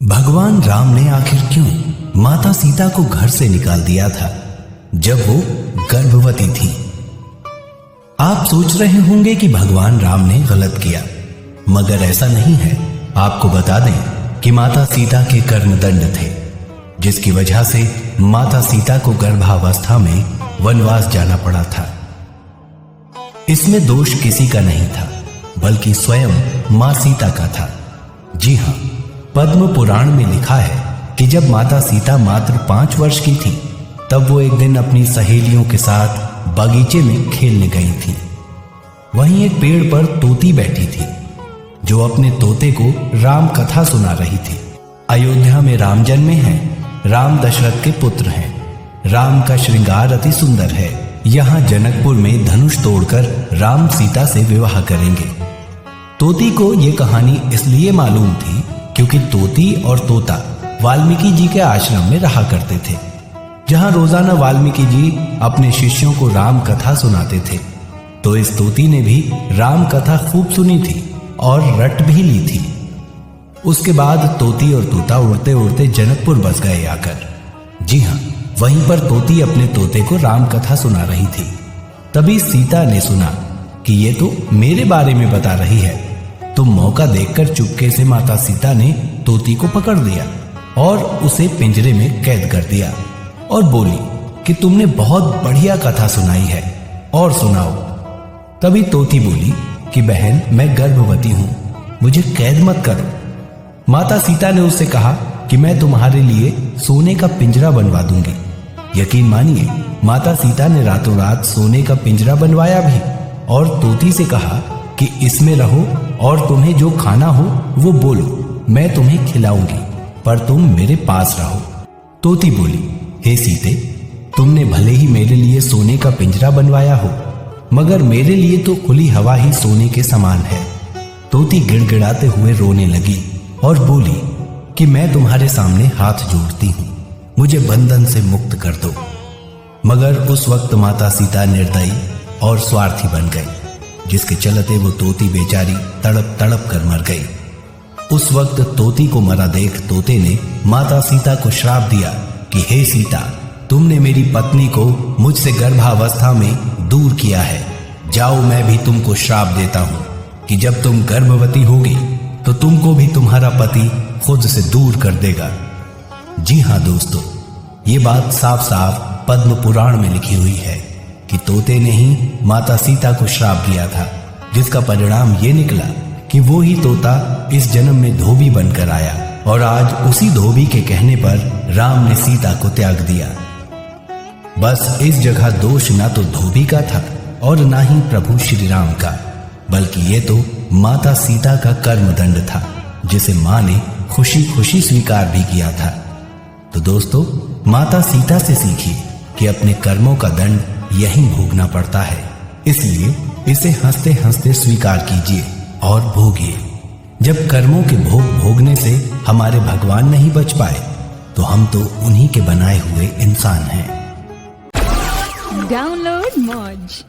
भगवान राम ने आखिर क्यों माता सीता को घर से निकाल दिया था जब वो गर्भवती थी। आप सोच रहे होंगे कि भगवान राम ने गलत किया, मगर ऐसा नहीं है। आपको बता दें कि माता सीता के कर्मदंड थे, जिसकी वजह से माता सीता को गर्भावस्था में वनवास जाना पड़ा था। इसमें दोष किसी का नहीं था, बल्कि स्वयं मां सीता का था। जी हां, पद्म पुराण में लिखा है कि जब माता सीता मात्र 5 वर्ष की थी, तब वो एक दिन अपनी सहेलियों के साथ बगीचे में खेलने गई थी। वहीं एक पेड़ पर तोती बैठी थी, जो अपने तोते को राम कथा सुना रही थी। अयोध्या में राम जन्मे हैं, राम दशरथ के पुत्र हैं, राम का श्रृंगार अति सुंदर है। यहाँ जनकपुर में धनुष तोड़कर राम सीता से विवाह करेंगे। तोती को ये कहानी इसलिए मालूम थी क्योंकि तोती और तोता वाल्मीकि जी के आश्रम में रहा करते थे, जहां रोजाना वाल्मीकि जी अपने शिष्यों को राम कथा सुनाते थे। तो इस तोती ने भी राम कथा खूब सुनी थी और रट भी ली थी। उसके बाद तोती और तोता उड़ते उड़ते जनकपुर बस गए आकर। जी हाँ, वहीं पर तोती अपने तोते को राम कथा सुना रही थी। तभी सीता ने सुना कि ये तो मेरे बारे में बता रही है। तो मौका देखकर चुपके से माता सीता ने तोती को पकड़ लिया और उसे पिंजरे में कैद कर दिया और बोली कि तुमने बहुत बढ़िया कथा सुनाई है, और सुनाओ। तभी तोती बोली कि बहन, मैं गर्भवती हूं, मुझे कैद मत करो। माता सीता ने उससे कहा कि मैं तुम्हारे लिए सोने का पिंजरा बनवा दूंगी। यकीन मानिए, माता सीता ने रातों रात सोने का पिंजरा बनवाया भी और तोती से कहा कि इसमें रहो और तुम्हें जो खाना हो वो बोलो, मैं तुम्हें खिलाऊंगी, पर तुम मेरे पास रहो। तोती बोली, हे सीते, तुमने भले ही मेरे लिए सोने का पिंजरा बनवाया हो, मगर मेरे लिए तो खुली हवा ही सोने के समान है। तोती गिड़गिड़ाते हुए रोने लगी और बोली कि मैं तुम्हारे सामने हाथ जोड़ती हूं, मुझे बंधन से मुक्त कर दो। मगर उस वक्त माता सीता निर्दयी और स्वार्थी बन गई, जिसके चलते वो तोती बेचारी तड़प तड़प कर मर गई। उस वक्त तोती को मरा देख तोते ने माता सीता को श्राप दिया कि हे सीता, तुमने मेरी पत्नी को मुझसे गर्भावस्था में दूर किया है। जाओ, मैं भी तुमको श्राप देता हूं कि जब तुम गर्भवती होगी तो तुमको भी तुम्हारा पति खुद से दूर कर देगा। जी हां दोस्तों, ये बात साफ साफ पद्म पुराण में लिखी हुई है कि तोते ने ही माता सीता को श्राप दिया था, जिसका परिणाम ये निकला कि वो ही तोता इस जन्म में धोबी बनकर आया और आज उसी धोबी के कहने पर राम ने सीता को त्याग दिया। बस इस जगह दोष ना तो धोबी का था और ना ही प्रभु श्री राम का, बल्कि ये तो माता सीता का कर्मदंड था, जिसे मां ने खुशी खुशी स्वीकार भी किया था। तो दोस्तों, माता सीता से सीखिए कि अपने कर्मों का दंड यहीं भोगना पड़ता है, इसलिए इसे हंसते हंसते स्वीकार कीजिए और भोगिए। जब कर्मों के भोग भोगने से हमारे भगवान नहीं बच पाए, तो हम तो उन्हीं के बनाए हुए इंसान हैं। डाउनलोड मौज।